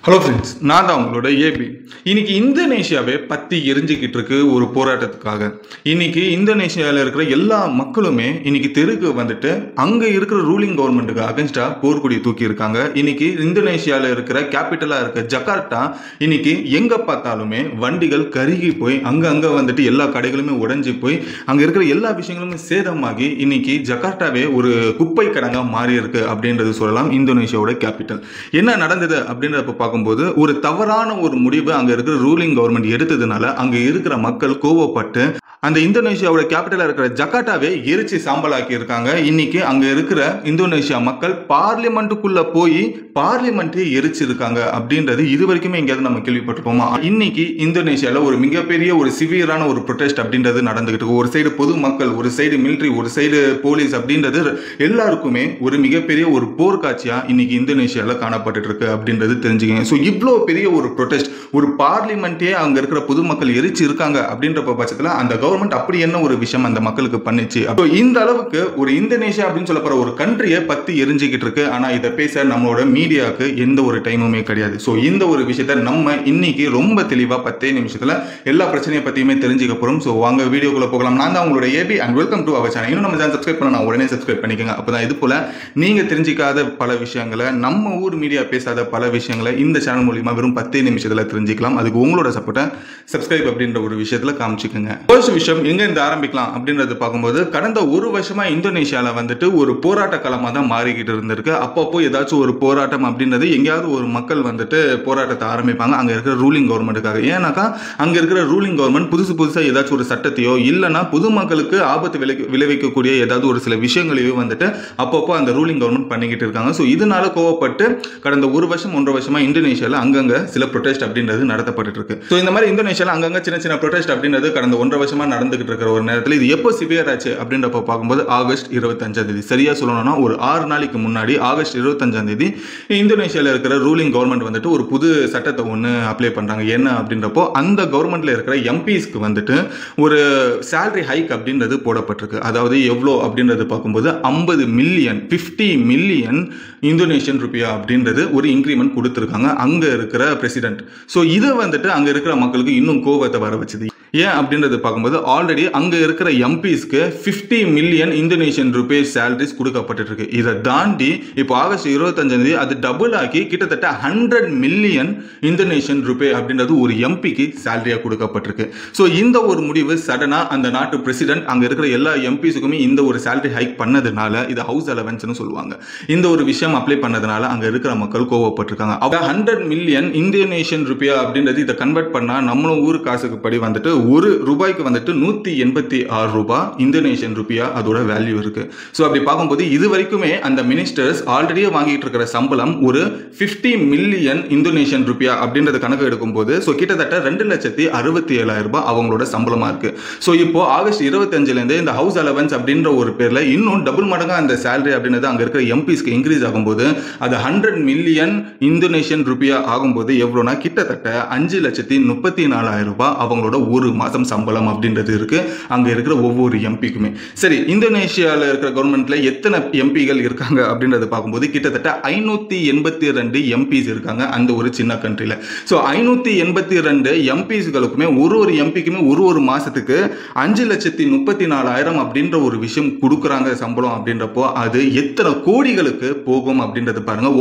Hello friends, நான் தான் உங்களோட ஏபி. இன்னைக்கு இந்தோனேஷியாவே பத்தி எரிஞ்சுக்கிட்டு இருக்கு ஒரு போராட்டத்துக்காக. இன்னைக்கு இந்தோனேஷியாவில் இருக்கிற எல்லா மக்களுமே இன்னைக்கு தெருக்கு வந்துட்டு அங்கே இருக்கிற ரூலிங் கவர்மெண்ட்டுக்கு அகென்ஸ்டா போர்க்கொடியை தூக்கி இருக்காங்க. இன்னைக்கு இந்தோனேஷியாவில் இருக்கிற கேபிட்டலாக இருக்க ஜகார்த்தா இன்னைக்கு எங்கே பார்த்தாலுமே வண்டிகள் கருகி போய் அங்கே வந்துட்டு எல்லா கடைகளுமே உடைஞ்சி போய் அங்கே இருக்கிற எல்லா விஷயங்களுமே சேதமாகி இன்னைக்கு ஜகார்த்தாவே ஒரு குப்பை கடங்காக மாறி இருக்கு அப்படின்றது சொல்லலாம். இந்தோனேஷியாவோட கேபிட்டல் என்ன நடந்தது அப்படின்றத பார்க்கும்போது ஒரு தவறான ஒரு முடிவு அங்க இருக்கிற ரூலிங் கவர்மெண்ட் எடுத்ததுனால அங்க இருக்கிற மக்கள் கோவப்பட்டு அந்த இந்தோனேஷியாவோட கேபிட்டலா இருக்கிற ஜகார்த்தாவே எரிச்சு சாம்பலாக்கி இருக்காங்க. இன்னைக்கு அங்க இருக்கிற இந்தோனேஷியா மக்கள் பார்லிமெண்ட்டுக்குள்ள போய் பார்லிமெண்ட்டே எரிச்சிருக்காங்க அப்படின்றது இது வரைக்குமே எங்கேயாவது நம்ம கேள்விப்பட்டிருப்போமா? இன்னைக்கு இந்தோனேஷியால ஒரு மிகப்பெரிய ஒரு சிவியரான ஒரு ப்ரொடெஸ்ட் அப்படின்றது நடந்துகிட்டு இருக்கு. ஒரு சைடு பொதுமக்கள், ஒரு சைடு மிலிட்ரி, ஒரு சைடு போலீஸ் அப்படின்றது எல்லாருக்குமே ஒரு மிகப்பெரிய ஒரு போர்க்காட்சியா இன்னைக்கு இந்தோனேஷியால காணப்பட்டு இருக்கு அப்படின்றது தெரிஞ்சுக்கங்க. ஸோ இவ்வளோ பெரிய ஒரு ப்ரொடெஸ்ட், ஒரு பார்லிமெண்ட்டே அங்க இருக்கிற பொதுமக்கள் எரிச்சு இருக்காங்க அப்படின்ற பட்சத்தில் அந்த கவர்மெண்ட் அப்படி என்ன ஒரு விஷயம் அந்த மக்களுக்கு பண்ணிச்சு? அப்போ இந்த அளவுக்கு ஒரு இந்தோனேஷியா அப்படின்னு சொல்லப்படுற ஒரு கண்ட்ரியை பத்தி எரிஞ்சுக்கிட்டு இருக்கு. ஆனா இதை பேச நம்மளோட மீடியாவுக்கு எந்த ஒரு டைமுமே கிடையாது. ஸோ இந்த ஒரு விஷயத்த நம்ம இன்னைக்கு ரொம்ப தெளிவா 10 நிமிஷத்துல எல்லா பிரச்சனையை பத்தியுமே தெரிஞ்சுக்க போறோம். ஸோ வாங்க வீடியோக்குள்ள போகலாம். நான் தான் உங்களோட AB and welcome to our channel. இன்னும் நம்ம சேனல் சப்ஸ்கிரைப் பண்ணா உடனே சப்ஸ்கிரைப் பண்ணிக்கோங்க. அப்பதான் இது போல நீங்க தெரிஞ்சிக்காத பல விஷயங்களை, நம்ம ஊர் மீடியா பேசாத பல விஷயங்களை இந்த சேனல் மூலியமா வெறும் 10 நிமிஷத்துல தெரிஞ்சுக்கலாம். அதுக்கு உங்களோட சப்போர்ட்டை சப்ஸ்கிரைப் அப்படின்ற ஒரு விஷயத்துல காமிச்சுக்கோங்க. ஃபர்ஸ்ட் விஷயம் எங்க இருந்து ஆரம்பிக்கலாம் அப்படின்றது பார்க்கும்போது, கடந்த ஒரு வருஷமா இந்தோனேஷியால வந்துட்டு ஒரு போராட்ட களமா தான் மாறிக்கிட்டு இருந்திருக்கு. அப்பப்போ ஏதாச்சும் ஒரு போராட்டம் அப்படின்றது எங்கேயாவது ஒரு மக்கள் வந்துட்டு போராட்டத்தை ஆரம்பிப்பாங்க அங்க இருக்கிற ரூலிங் கவர்மெண்ட்டுக்காக. ஏன்னாக்கா அங்க இருக்கிற ரூலிங் கவர்மெண்ட் புதுசா ஏதாச்சும் ஒரு சட்டத்தையோ இல்லைன்னா பொதுமக்களுக்கு ஆபத்து விளைவிக்கக்கூடிய ஏதாவது ஒரு சில விஷயங்களையோ வந்துட்டு அப்பப்போ அந்த ரூலிங் கவர்மெண்ட் பண்ணிக்கிட்டு இருக்காங்க. ஸோ இதனால கோவப்பட்டு கடந்த ஒரு வருஷம் 1.5 வருஷமா இந்தோனேஷியால அங்கங்க சில ப்ரொடெஸ்ட் அப்படின்றது நடத்தப்பட்டு இருக்கு. ஸோ இந்த மாதிரி இந்தோனேஷியால அங்கங்க சின்ன ப்ரொடெஸ்ட் அப்படின்றது கடந்த 1.5 வருஷமா நடந்துகிட்டு இருக்கிற ஒரு நேரத்தில் இது எப்போ சிவியர் ஆச்சு அப்படின்றப்ப பார்க்கும்போது ஆகஸ்ட் 25 சரியா சொல்லணும்னா ஒரு 6 நாளைக்கு முன்னாடி ஆகஸ்ட் 25 இந்தோனேஷியால இருக்கிற ரூலிங் கவர்மெண்ட் வந்துட்டு ஒரு புது சட்டத்தை ஒன்று அப்ளை பண்றாங்க. என்ன அப்படின்றப்போ அந்த கவர்மெண்ட்ல இருக்கிற எம்பிஸ்க்கு வந்துட்டு ஒரு சேலரி ஹைக் அப்படின்றது போடப்பட்டிருக்கு. அதாவது எவ்வளோ அப்படின்றது பார்க்கும்போது 50 மில்லியன் இந்தோனேஷியன் ருபியா அப்படின்றது ஒரு இன்க்ரிமெண்ட் கொடுத்துருக்காங்க அங்க இருக்கிற பிரசிடென்ட். ஸோ இதை வந்துட்டு அங்க இருக்கிற மக்களுக்கு இன்னும் கோபத்தை வர வச்சது. ஏன் அப்படின்றது பார்க்கும்போது ஆல்ரெடி அங்க இருக்கிற எம்பிஸ்க்கு 50 மில்லியன் இந்தோனேஷியன் ருபீஸ் சேலரிஸ் கொடுக்கப்பட்டு இருக்கு. இதை தாண்டி இப்போ ஆகஸ்ட் 25 அது டபுள் ஆகி கிட்டத்தட்ட 100 மில்லியன் இந்தோனேஷியன் ருபே அப்படின்றது ஒரு எம்பிக்கு சேலரியா கொடுக்கப்பட்டிருக்கு. ஸோ இந்த ஒரு முடிவு சடனா அந்த நாட்டு பிரசிடென்ட் அங்க இருக்கிற எல்லா எம்பிஸுக்குமே இந்த ஒரு சேலரி ஹைக் பண்ணதுனால இது ஹவுஸ் அலவன்ஸ்னு சொல்லுவாங்க. இந்த ஒரு விஷயம் அப்ளை பண்ணதுனால அங்க இருக்கிற மக்கள் கோவப்பட்டிருக்காங்க. 100 மில்லியன் இந்தோனேஷியன் ருபியா அப்படின்றது இதை கன்வெர்ட் பண்ணா நம்மளும் ஊர் காசுக்கு படி வந்துட்டு ஒரு ரூபாய்க்கு வந்துட்டு 186 ரூபாய் இந்தோனேஷியன் ருபியா அதோட வேல்யூ இருக்கு. ஸோ அப்படி பார்க்கும்போது இது வரைக்குமே அந்த மினிஸ்டர்ஸ் ஆல்ரெடியே வாங்கிட்டு இருக்கிற சம்பளம் ஒரு 50 மில்லியன் இந்தோனேஷியன் ருபியா அப்படின்றது கணக்கு எடுக்கும்போது ஸோ கிட்டத்தட்ட 2,67,000 ரூபாய் அவங்களோட சம்பளமா இருக்கு. ஸோ இப்போ ஆகஸ்ட் 25 இந்த ஹவுஸ் அலவன்ஸ் அப்படின்ற ஒரு பேர்ல இன்னும் டபுள் மடங்கா அந்த சேலரி அப்படின்றது அங்க இருக்கிற எம்பிஸ்க்கு இன்க்ரீஸ் ஆகும்போது அது 100 மில்லியன் இந்தோனேஷியன் ருபியா ஆகும்போது எவ்வளோனா கிட்டத்தட்ட 5,34,000 ரூபாய் அவங்களோட ஒரு மாசம் சம்பளம் அப்படின்றது இருக்கு அங்க இருக்கிற ஒவ்வொரு எம்பிக்குமே. சரி, இந்தோனேஷியால இருக்கிற கவர்மெண்ட்ல எத்தனை எம்பிகள் இருக்காங்க அப்படின்றது பார்க்கும்போது கிட்டத்தட்ட 582 எம்பிஸ் இருக்காங்க அந்த ஒரு சின்ன கண்ட்ரில. ஸோ 582 எம்பிஸ்களுக்குமே ஒரு எம்பிக்குமே ஒரு மாசத்துக்கு 5,34,000 அப்படின்ற ஒரு விஷயம் கொடுக்குறாங்க சம்பளம் அப்படின்றப்போ அது எத்தனை கோடிகளுக்கு போகும் அப்படின்றது பாருங்க.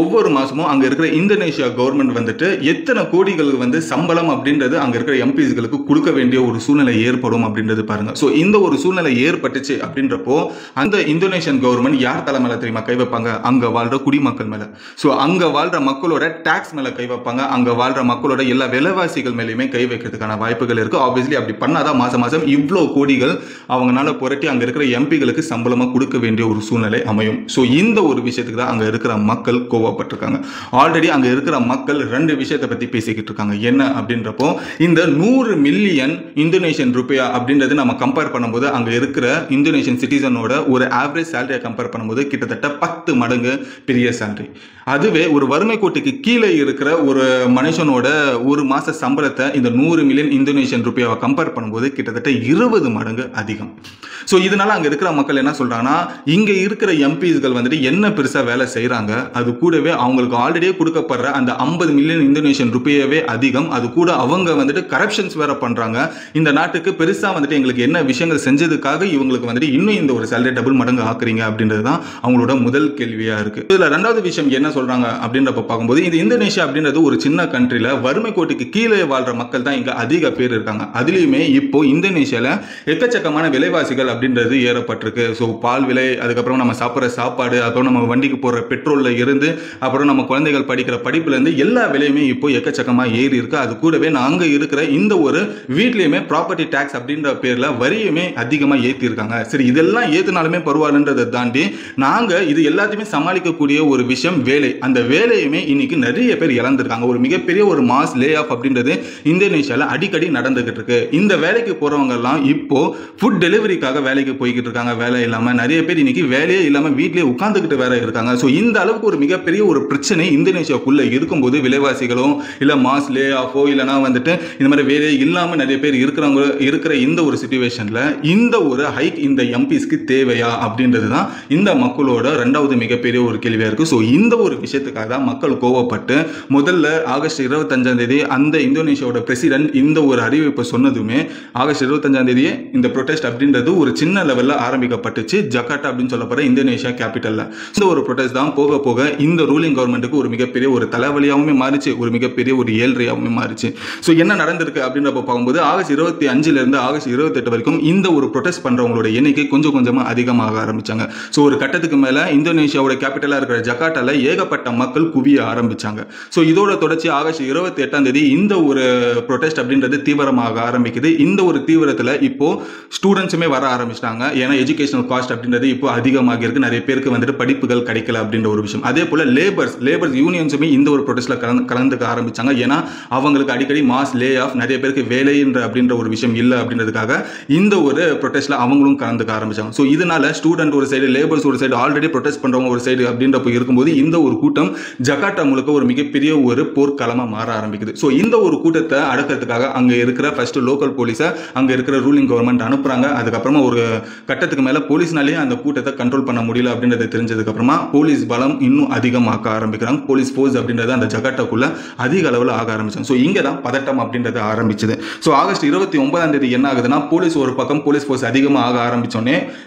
ஒவ்வொரு மாசமும் அங்க இருக்கிற இந்தோனேஷியா கவர்மெண்ட் வந்துட்டு எத்தனை கோடிகளுக்கு வந்து சம்பளம் அப்படின்றது அங்க இருக்கிற எம்பிஸ்களுக்கு கொடுக்க வேண்டிய ஒரு சூழ்நிலை ஏற்படும் அப்படின்றது பாருங்க. சோ இந்த ஒரு சூழ்நிலை ஏற்பட்டுச்சு அப்படின்றப்போ அந்த இந்தோனேஷியன் கவர்மெண்ட் யார் தலைமையில தெரியுமா கை வைப்பாங்க? அங்க வாழ்ற குடிமக்கள் மேல. சோ அங்க வாழ்ற மக்களோட டாக்ஸ் மேல கை வைப்பாங்க. அங்க வாழ்ற மக்களோட எல்லா விலைவாசிகள் மேலேயுமே கை வைக்கிறதுக்கான வாய்ப்புகள் இருக்கு. ஆப்வியஸ்லி அப்படி பண்ணாதான் மாசம் இவ்வளவு கோடிகள் அவங்களால புரட்டி அங்க இருக்கிற எம்பிகளுக்கு சம்பளமா கொடுக்க வேண்டிய ஒரு சூழ்நிலை அமையும். சோ இந்த ஒரு விஷயத்துக்கு தான் அங்க இருக்கிற மக்கள் கோவப்பட்டிருக்காங்க. ஆல்ரெடி அங்க இருக்கிற மக்கள் 2 விஷயத்தை பத்தி பேசிக்கிட்டு இருக்காங்க. என்ன அப்படின்றப்போ இந்த 100 மில்லியன் இந்தோனேஷியன் ருபியா அப்படின்றது நம்ம கம்பேர் பண்ணும்போது அங்க இருக்கிற இந்தோனேஷியன் சிட்டிசனோட ஒரு ஆவரேஜ் சேலரியை கம்பேர் பண்ணும்போது கிட்டத்தட்ட 10 மடங்கு பெரிய சேலரி. அதுவே ஒரு வறுமை கோட்டுக்கு கீழே இருக்கிற ஒரு மனுஷனோட ஒரு மாச சம்பளத்தை இந்த 100 மில்லியன் இந்தோனேஷியன் ருபியாவை கம்பேர் பண்ணும்போது கிட்டத்தட்ட 20 மடங்கு அதிகம். ஸோ இதனால அங்கே இருக்கிற மக்கள் என்ன சொல்றாங்கன்னா, இங்கே இருக்கிற எம்பிஸ்கள் வந்துட்டு என்ன பெருசாக வேலை செய்கிறாங்க, அது கூடவே அவங்களுக்கு ஆல்ரெடியே கொடுக்கப்படுற அந்த 50 மில்லியன் இந்தோனேஷியன் ருப்பியவே அதிகம், அது கூட அவங்க வந்துட்டு கரப்ஷன்ஸ் வேற பண்றாங்க. இந்த நாட்டுக்கு பெருசா வந்துட்டு எங்களுக்கு என்ன விஷயங்கள் செஞ்சதுக்காக இவங்களுக்கு வந்துட்டு இன்னும் இந்த ஒரு சேலரி டபுள் மடங்கு ஆக்குறீங்க அப்படின்றது தான் அவங்களோட முதல் கேள்வியா இருக்கு. இதுல ரெண்டாவது விஷயம் என்ன சொல்றாங்க அப்படின்றப்ப பார்க்கும்போது, இந்த இந்தோனேஷியா அப்படின்றது ஒரு சின்ன கண்ட்ரில வறுமை கோட்டுக்கு கீழே வாழ்ற மக்கள் தான் இங்க அதிக பேர் இருக்காங்க. அதுலயுமே இப்போ இந்தோனேஷியால எக்கச்சக்கமான விலைவாசிகள் அப்படின்றது ஏறப்பட்டிருக்கு. ஸோ பால் விலை, அதுக்கப்புறம் நம்ம சாப்பிட்ற சாப்பாடு, அப்புறம் நம்ம வண்டிக்கு போற பெட்ரோல்ல இருந்து, அப்புறம் நம்ம குழந்தைகள் படிக்கிற படிப்புல இருந்து எல்லா விலையுமே இப்போ எக்கச்சக்கமா ஏறி இருக்கு. அது கூடவே நாங்க இருக்கிற இந்த ஒரு வீட்லயுமே ப்ராப்பர்ட்டி டாக்ஸ் அப்படின்ற பேர்ல வரியுமே அதிகமா ஏத்தி இருக்காங்க. சரி, இதெல்லாம் ஏத்துனாலுமே பரவாயில்லன்றதை தாண்டி நாங்க இது எல்லாத்தையுமே சமாளிக்கக்கூடிய ஒரு விஷயம் வேலை. அந்த வேலையுமே இன்னைக்கு நிறைய பேர் இழந்திருக்காங்க. ஒரு மிகப்பெரிய ஒரு மாஸ் லே ஆஃப் அப்படின்றது இந்தோனேஷியால அடிக்கடி நடந்துகிட்டு இருக்கு. இந்த வேலைக்கு போறவங்க எல்லாம் இப்போ ஃபுட் டெலிவரிக்காக வேலைக்கு போய்கிட்டு இருக்காங்க. வேலை இல்லாம நிறைய பேர் இன்னைக்கு வேலையே இல்லாம வீட்லயே உட்கார்ந்துகிட்டு வேற இருக்காங்க. ஸோ இந்த அளவுக்கு ஒரு மிகப்பெரிய ஒரு பிரச்சனை இந்தோனேஷியாக்குள்ள இருக்கும்போது, விலைவாசிகளோ இல்ல மாஸ் லே ஆஃபோ இல்லைனா வந்துட்டு இந்த மாதிரி வேலையே இல்லாம நிறைய பேர் இருக்கிற இந்த ஒரு சிச்சுவேஷன்ல இந்த ஒரு ஹைக் இந்த எம்பிஸ்க்கு தேவையா அப்படின்றது தான் இந்த மக்களோட ரெண்டாவது மிகப்பெரிய ஒரு கேள்வியா இருக்கு. ஸோ இந்த ஒரு விஷயத்துக்காக தான் மக்கள் கோவப்பட்டு முதல்ல ஆகஸ்ட் 25ஆம் தேதி அந்த இந்தோனேஷியாவோட பிரசிடென்ட் இந்த ஒரு அறிவிப்பை சொன்னதுமே ஆகஸ்ட் 25ஆம் தேதியே இந்த ப்ரொடெஸ்ட் அப்படின்றது ஒரு சின்ன லெவல்ல ஆரம்பிக்கப்பட்டுச்சு. ஜகார்ட்டா அப்படின்னு சொல்லப்படுற இந்தோனேஷியா கேபிட்டல்ல இந்த ஒரு ப்ரொடெஸ்ட் தான் போக போக இந்த ரூலிங் கவர்மெண்ட்டுக்கு ஒரு மிகப்பெரிய ஒரு தலைவலியாகவுமே மாறிச்சு, ஒரு மிகப்பெரிய ஒரு ஏழ்றையாகவுமே மாறிச்சு. ஸோ என்ன நடந்திருக்கு அப்படின்றப்ப பார்க்கும்போது ஆகஸ்ட் 25 இருந்து ஆகஸ்ட் 28 வரைக்கும் இந்த ஒரு ப்ரொடெஸ்ட் பண்றவங்களோட எண்ணிக்கை கொஞ்சம் கொஞ்சமா அதிகமாக ஆரம்பிச்சாங்க. ஸோ ஒரு கட்டத்துக்கு மேல இந்தோனேஷியாவோட கேபிட்டலா இருக்கிற ஜகார்ட்டால ஏகப்பட்ட மக்கள் குவிய ஆரம்பிச்சாங்க. ஸோ இதோட தொடர்ச்சி ஆகஸ்ட் 28ஆம் தேதி இந்த ஒரு ப்ரொடெஸ்ட் அப்படின்றது தீவிரமாக ஆரம்பிக்குது. இந்த ஒரு தீவிரத்தில் இப்போ ஸ்டூடெண்ட்ஸுமே வர ஆரம்பிச்சிட்டாங்க. ஏன்னா எஜுகேஷனல் காஸ்ட் அப்படின்றது இப்போ அதிகமாக இருக்கு. நிறைய பேருக்கு வந்துட்டு படிப்புகள் கிடைக்கல அப்படின்ற ஒரு விஷயம். அதே போல லேபர்ஸ் யூனியன்ஸுமே இந்த ஒரு ப்ரொடெஸ்ட்ல கலந்துக்க ஆரம்பிச்சாங்க. ஏன்னா அவங்களுக்கு அடிக்கடி மாஸ் லே ஆஃப், நிறைய பேருக்கு வேலைன்ற அப்படின்ற ஒரு விஷயம் இல்லை அப்படின்றதுக்காக இந்த ஒரு ப்ரொடெஸ்ட்ல அவங்களும் கலந்துக்க ஆரம்பிச்சாங்க. ஸோ இதனால ஸ்டூடெண்ட் ஒரு சைடு, லேபர்ஸ் ஒரு சைடு, ஆல்ரெடி ப்ரொடெஸ்ட் பண்றவங்க ஒரு சைடு அப்படின்றப்ப இருக்கும்போது இந்த ஒரு கூட்டம் ஜகார்ட்டா முழுக்க ஒரு மிகப்பெரிய ஒரு போர்க்களமா மாற ஆரம்பிக்குது. ஸோ இந்த ஒரு கூட்டத்தை அடக்கிறதுக்காக அங்க இருக்கிற ஃபர்ஸ்ட் லோக்கல் போலீஸை அங்க இருக்கிற ரூலிங் கவர்மெண்ட் அனுப்புறாங்க. அதுக்கப்புறமா ஒரு கட்டத்துக்கு மேல போலீஸ்னாலேயே அந்த கூட்டத்தை கண்ட்ரோல் பண்ண முடியல அப்படின்றது தெரிஞ்சதுக்கு அப்புறமா போலீஸ் பலம் இன்னும் அதிகமாக்க ஆரம்பிக்கிறாங்க. போலீஸ் ஃபோர்ஸ் அப்படின்றது அந்த ஜகார்ட்டாக்குள்ள அதிக அளவில் ஆக ஆரம்பிச்சாங்க. ஸோ இங்கே தான் பதட்டம் அப்படின்றது ஆரம்பிச்சது. ஸோ ஆகஸ்ட் 29ஆம் தேதி என்ன ஆகுதுன்னா, போலீஸ் ஒரு பக்கம் போலீஸ் ஃபோர்ஸ் அதிகமாக ஆக ஆரம்பிச்சோடனே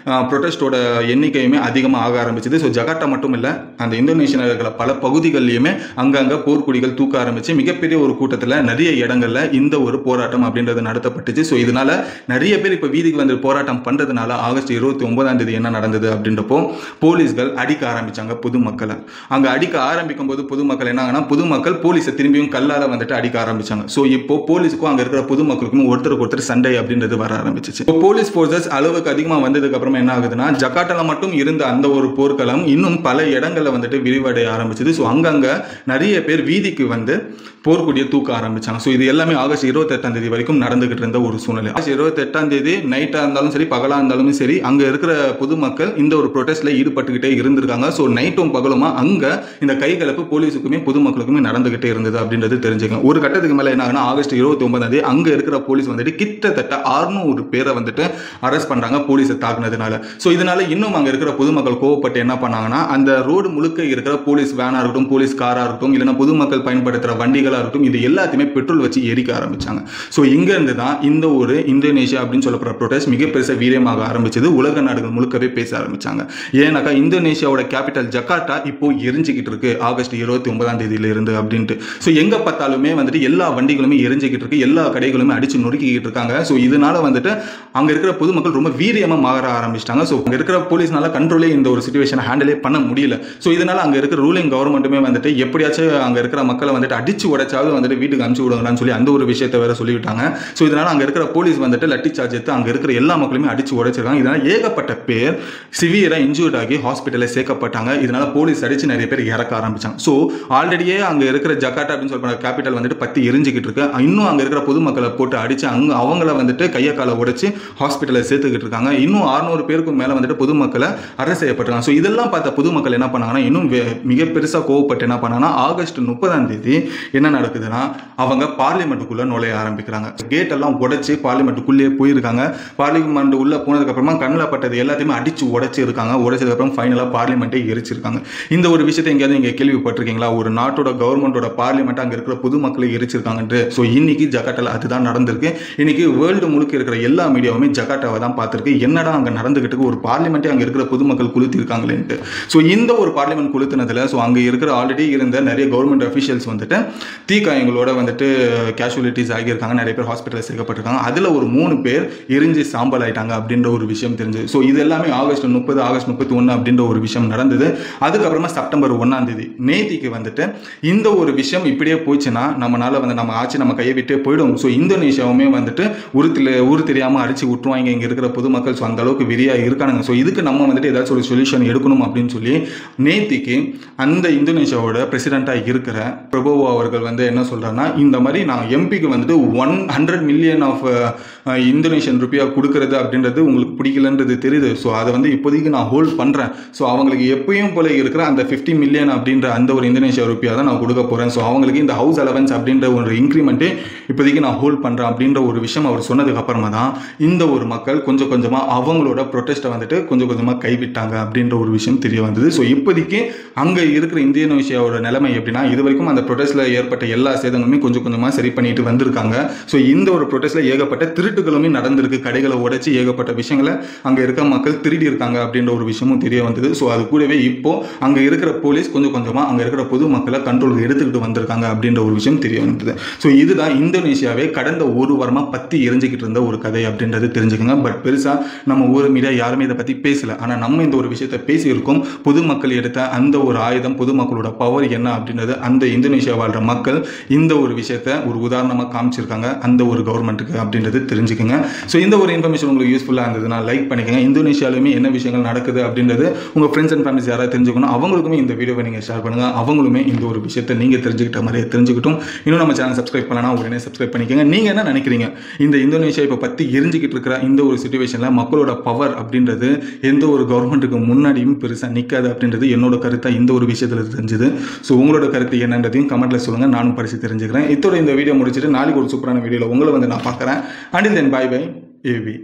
ப்ரொடெஸ்டோட எண்ணிக்கையுமே அதிகமாக ஆக ஆரம்பிச்சது. ஸோ ஜகார்ட்டா மட்டும் இல்லை, அந்த இந்தோனேஷியா இருக்கிற பல பகுதிகளிலுமே அங்கங்க போர்க்குடிகள் தூக்க ஆரம்பிச்சு மிகப்பெரிய ஒரு கூட்டத்தில் நிறைய இடங்கள்ல இந்த ஒரு போராட்டம் அப்படின்றது நடத்தப்பட்டுச்சு. ஸோ இதனால நிறைய பேர் இப்போ வீதிக்கு வந்து போராட்டம் பண்றதுனால ஆகஸ்ட் 29ஆம் தேதி என்ன நடந்தது அப்படின்றப்போ போலீஸ்கள் அடிக்க ஆரம்பிச்சாங்க பொதுமக்களை. அங்க அடிக்க ஆரம்பிக்கும் போது பொதுமக்கள் என்ன ஆகுனா, பொதுமக்கள் போலீஸை திரும்பியும் கல்லால வந்துட்டு அடிக்க ஆரம்பிச்சாங்க. ஸோ இப்போ போலீஸுக்கும் அங்க இருக்கிற பொதுமக்களுக்கும் ஒருத்தருக்கு ஒருத்தர் சண்டை அப்படின்றது வர ஆரம்பிச்சிச்சு. போலீஸ் போர்சஸ் அளவுக்கு அதிகமாக வந்ததுக்கு அப்புறமா என்ன ஆகுதுன்னா, ஜகார்ட்டால மட்டும் இருந்த அந்த ஒரு போர்க்களம் இன்னும் பல இடங்கள்ல வந்துட்டு விரிவடைய ஆரம்பிச்சது. ஸோ அங்கங்க நிறைய பேர் வீதிக்கு வந்து போர்க்குடியை தூக்க ஆரம்பிச்சாங்க. ஸோ இது எல்லாமே ஆகஸ்ட் 28ஆம் தேதி வரைக்கும் நடந்துகிட்டு இருந்த ஒரு சூழ்நிலை. ஆகஸ்ட் 28ஆம் தேதி நைட்டா இருந்தாலும் சரி, பகலா இருந்தாலும் சரி, அங்க இருக்கிற பொதுமக்கள் இந்த ஒரு ப்ரொடெஸ்ட்ல ஈடுபட்டுக்கிட்டே இருந்திருக்காங்க. ஸோ நைட்டும் பகலுமா அங்க இந்த கைகலப்பு போலீஸுக்குமே பொதுமக்களுக்குமே நடந்துகிட்டே இருந்தது அப்படின்றது தெரிஞ்சுக்கணும். ஒரு கட்டத்துக்கு மேல என்ன ஆகுனா, ஆகஸ்ட் 29ஆம் தேதி அங்க இருக்கிற போலீஸ் வந்துட்டு கிட்டத்தட்ட 600 பேரை வந்துட்டு அரெஸ்ட் பண்றாங்க போலீஸை தாக்குனதுனால. ஸோ இதனால இன்னும் அங்க இருக்கிற பொதுமக்கள் கோவப்பட்டு என்ன பண்ணாங்கன்னா, அந்த ரோடு முழுக்க இருக்கிற போலீஸ் வேனா இருக்கட்டும், போலீஸ் காரா இருக்கட்டும், இல்லைன்னா பொதுமக்கள் பயன்படுத்துற வண்டிகளா இருக்கட்டும், இது எல்லாத்தையுமே பெட்ரோல் வச்சு எரிக்க ஆரம்பிச்சாங்க. ஸோ இங்க இருந்து தான் இந்த ஒரு இந்தோனேஷியா அப்படின்னு சொல்லப்படுற ப்ரொடெஸ்ட் மிகப்பெரிய வீரியமாக ஆரம்பிச்சது. உலக நாடுகள் முழுக்கவே பேச ஆரம்பிச்சாங்க. ஏன்னாக்கா இந்தோனேஷியாவோட கேபிட்டல் ஜகார்ட்டா இப்போ எரிஞ்சுக்கிட்டு இருக்கு ஆகஸ்ட் 29ஆம் தேதியில இருந்து அப்படின்ட்டு. ஸோ எங்க பார்த்தாலுமே வந்துட்டு எல்லா வண்டிகளுமே எரிஞ்சுக்கிட்டு இருக்கு, எல்லா கடைகளுமே அடிச்சு நொறுக்கிட்டு இருக்காங்க. ஸோ இதனால வந்துட்டு அங்க இருக்கிற பொதுமக்கள் ரொம்ப வீரியமா மாற ஆரம்பிச்சிட்டாங்க. ஸோ அங்க இருக்கிற போலீஸ்னால கண்ட்ரோலே இந்த ஒரு சிச்சுவேஷனை ஹேண்டிலே பண்ண முடியல. ஸோ இதனால அங்க இருக்கிற ரூலிங் கவர்மெண்ட்டுமே வந்துட்டு எப்படியாச்சும் அங்க இருக்கிற மக்களை வந்துட்டு அடிச்சு உடைச்சாவது வந்துட்டு வீட்டுக்கு அனுப்பிச்சு விடுங்கன்னு சொல்லி அந்த ஒரு விஷயத்தை வேற சொல்லிவிட்டாங்க. ஸோ இதனால அங்க இருக்கிற போலீஸ் வந்துட்டு லட்டி சார்ஜ் எடுத்து அங்க இருக்கிற எல்லா மக்களுமே அடிச்சு உடைச்சிருக்காங்க. இதனால ஏகப்பட்ட பேர் சிவியரா இன்ஜூர்ட் ஆகி ஹாஸ்பிட்டலில் சேர்க்கப்பட்டாங்க. இதனால போலீஸ் அடிச்சு நிறைய பேர் இறக்க ஆரம்பிச்சாங்க. ஸோ ஆல்ரெடியே அங்க இருக்கிற ஜகார்ட்டா அப்படின்னு சொல்ற கேபிட்டல் வந்துட்டு பத்தி எரிஞ்சுக்கிட்டு இருக்கு. இன்னும் அங்க இருக்கிற பொதுமக்களை போட்டு அடிச்சு அவங்கள வந்துட்டு கையை காலை உடைச்சு ஹாஸ்பிட்டலில் சேர்த்துக்கிட்டு இருக்காங்க. இன்னும் 600 பேருக்கு மேல வந்துட்டு பொதுமக்களை அரெஸ்ட் செய்யப்பட்டிருக்காங்க. ஸோ இதெல்லாம் பார்த்த பொதுமக்கள் என்ன பண்ணாங்கன்னா, இன்னும் மிக பெருசா கோவப்பட்டு என்ன பண்ணாங்கன்னா, ஆகஸ்ட் 30ஆம் தேதி என்ன நடக்குதுன்னா, அவங்க பார்லிமெண்ட்டுக்குள்ள நுழைய ஆரம்பிக்கிறாங்க. கேட் எல்லாம் உடைச்சு பார்லிமெண்ட்டுக்குள்ளேயே போயிருக்காங்க. பார்லிமெண்ட் உள்ள போனதுக்கு அப்புறமா கண்ணில் பட்டது எல்லாத்தையுமே அடிச்சு உடைச்சிருக்காங்க. உடைச்சதுக்கு அப்புறம் ஃபைனலாக பார்லிமெண்ட்டை எரிச்சிருக்காங்க. இந்த ஒரு விஷயத்தை எங்கேயாவது நீங்க கேள்விப்பட்டிருக்கீங்களா? ஒரு நாட்டோட கவர்மெண்டோட பார்லிமெண்ட் அங்கே இருக்கிற பொதுமக்களை எரிச்சிருக்காங்கன்ட்டு. ஸோ இன்னைக்கு ஜகாட்டால அதுதான் நடந்திருக்கு. இன்னைக்கு வேர்ல்டு முழுக்க இருக்கிற எல்லா மீடியாவுமே ஜகாட்டாவை தான் பார்த்துருக்கு. என்னடா அங்கே நடந்துகிட்டு ஒரு பார்லிமெண்ட்டே அங்கே இருக்கிற பொதுமக்கள் கொளுத்திருக்காங்களேன்ட்டு. ஸோ இந்த ஒரு பார்லிமெண்ட் கொளுத்தினதுல ஸோ அங்கே இருக்கிற ஆல்ரெடி இருந்த நிறைய கவர்மெண்ட் அஃபிஷியல்ஸ் வந்துட்டு தீக்காயங்களோட வந்துட்டு கேஷுவலிட்டிஸ் ஆகியிருக்காங்க. நிறைய பேர் ஹாஸ்பிட்டலில் சேர்க்கப்பட்டிருக்காங்க. அதில் ஒரு 3 பேர் எரிஞ்சு சாம்பல் ஆயிட்டாங்க அப்படின்ற ஒரு விஷயம் தெரிஞ்சது. ஸோ இது எல்லாமே ஆகஸ்ட் 30 ஆகஸ்ட் 31 அப்படின்ற ஒரு விஷயம் நடந்தது. அதுக்கப்புறமா செப்டம்பர் 1ஆம் தேதி நேத்திக்கு வந்துட்டு இந்த ஒரு விஷயம் இப்படியே போச்சுன்னா நம்மளால வந்து நம்ம ஆட்சி நம்ம கையை விட்டே போயிடும். ஸோ இந்தோனேஷியாவுமே வந்துட்டு ஊர் தெரியாமல் அடிச்சு விட்டுருவாங்க இங்கே இருக்கிற பொதுமக்கள். ஸோ அந்த அளவுக்கு வெறியா இருக்கானுங்க. ஸோ இதுக்கு நம்ம வந்துட்டு ஏதாச்சும் ஒரு சொல்யூஷன் எடுக்கணும் அப்படின்னு சொல்லி நேத்திக்கு அந்த இந்தோனேஷியாவோட பிரசிடென்ட்டாக இருக்கிற பிரபோவோ அவர்கள் வந்து என்ன சொல்றாருன்னா, இந்த மாதிரி நான் எம்பிக்கு வந்துட்டு 100 மில்லியன் ஆஃப் இந்தோனேஷியன் ருப்பியா கொடுக்கறது அப்படின்றது உங்களுக்கு பிடிக்கலன்றது தெரியுது. ஸோ அதை வந்து இப்போதைக்கு நான் ஹோல்ட் பண்ணுறேன். ஸோ அவங்களுக்கு எப்பயும் போல இருக்கிற அந்த 50 மில்லியன் அப்படின்ற அந்த ஒரு இந்தோனேஷியா ருப்பியா தான் நான் கொடுக்க போகிறேன். ஸோ அவங்களுக்கு இந்த ஹவுஸ் அலவன்ஸ் அப்படின்ற ஒரு இன்க்ரிமெண்ட்டே இப்போதைக்கு நான் ஹோல்ட் பண்ணுறேன் அப்படின்ற ஒரு விஷயம் அவர் சொன்னதுக்கு அப்புறமா தான் இந்த ஒரு மக்கள் கொஞ்சம் கொஞ்சமாக அவங்களோட ப்ரொட்டஸ்ட்டை வந்துட்டு கொஞ்சம் கொஞ்சமாக கைவிட்டாங்க அப்படின்ற ஒரு விஷயம் தெரிய வந்தது. ஸோ இப்போதைக்கு அங்கே இருக்கிற இந்தோனேஷியாவோட நிலைமை எப்படின்னா, இது வரைக்கும் அந்த ப்ரொட்டஸ்ட்டில் ஏற்பட்ட எல்லா சேதங்களுமே கொஞ்சம் கொஞ்சமாக சரி பண்ணிட்டு வந்திருக்காங்க. ஸோ இந்த ஒரு ப்ரொட்டஸ்ட்டில் ஏகப்பட்ட திருட்டுகளுமே நடந்திருக்கு. கடைகளை உடைச்சி ஏகப்பட்ட விஷயங்களை அங்கே இருக்க மக்கள் திருடி இருக்காங்க அப்படின்ற ஒரு விஷயமும் தெரிய வந்தது. ஸோ அது கூடவே இப்போ அங்கே இருக்கிற போலீஸ் கொஞ்சம் கொஞ்சமாக அங்கே இருக்கிற பொதுமக்களை கண்ட்ரோலுக்கு எடுத்துக்கிட்டு வந்திருக்காங்க அப்படின்ற ஒரு விஷயம் தெரிய வந்தது. ஸோ இதுதான் இந்தோனேஷியாவே கடந்த ஒரு வாரமாக பத்தி எரிஞ்சுக்கிட்டு இருந்த ஒரு கதை அப்படின்றது தெரிஞ்சுக்கோங்க. பட் பெருசாக நம்ம ஊர் மீடியா யாருமே இதை பற்றி பேசல. ஆனால் நம்ம இந்த ஒரு விஷயத்தை பேசியிருக்கோம். பொதுமக்கள் எடுத்த அந்த ஒரு ஆயுதம், பொதுமக்களோட பவர் என்ன அப்படின்றது அந்த இந்தோனேஷியா வாழ்ற மக்கள் இந்த ஒரு விஷயத்தை ஒரு உதாரணமாக காமிச்சிருக்காங்க அந்த ஒரு கவர்மெண்ட்டுக்கு அப்படின்றது தெரிஞ்சுக்கோங்க. ஸோ இந்த ஒரு இன்ஃபர்மேஷன் உங்களுக்கு யூஸ்ஃபுல்லாக இருந்ததுன்னா லைக் பண்ணிக்கோங்க. இந்தோனேஷியாலுமே என்ன விஷயங்கள் நடக்குது அப்படின்றது உங்கள் ஃப்ரெண்ட்ஸ் அண்ட் ஃபேமிலிஸ் யாராவது தெரிஞ்சுக்கணும், அவங்களுக்குமே இந்த வீடியோவை நீங்கள் ஷேர் பண்ணுங்கள். அவங்களுமே இந்த ஒரு விஷயத்தை நீங்கள் தெரிஞ்சுக்கிட்ட மாதிரியே தெரிஞ்சுக்கிட்டும். இன்னும் நம்ம சேனல் சப்ஸ்கிரைப் பண்ணலாம், உடனே சப்ஸ்கிரைப் பண்ணிக்கோங்க. நீங்கள் என்ன நினைக்கிறீங்க? இந்த இந்தோனேஷியா இப்போ பற்றி எரிஞ்சுக்கிட்டு இருக்கிற இந்த ஒரு சிச்சுவேஷனில் மக்களோட பவர் அப்படின்றது எந்த ஒரு கவர்மெண்ட்டுக்கு முன்னாடியும் பெருசாக நிற்காது அப்படின்றது என்னோட கருத்தாக இந்த ஒரு விஷயத்தில் தெரிஞ்சுது. ஸோ உங்களோட கருத்து என்னன்றதையும் கமெண்ட்டில் சொல்லுங்கள், நானும் படித்து தெரிஞ்சுக்கிறேன். இதோட இந்த வீடியோ முடிச்சுட்டு நாளைக்கு ஒரு சூப்பரான வீடியோவில் உங்களை வந்து நான் பார்க்குறேன். Until then bye bye AV.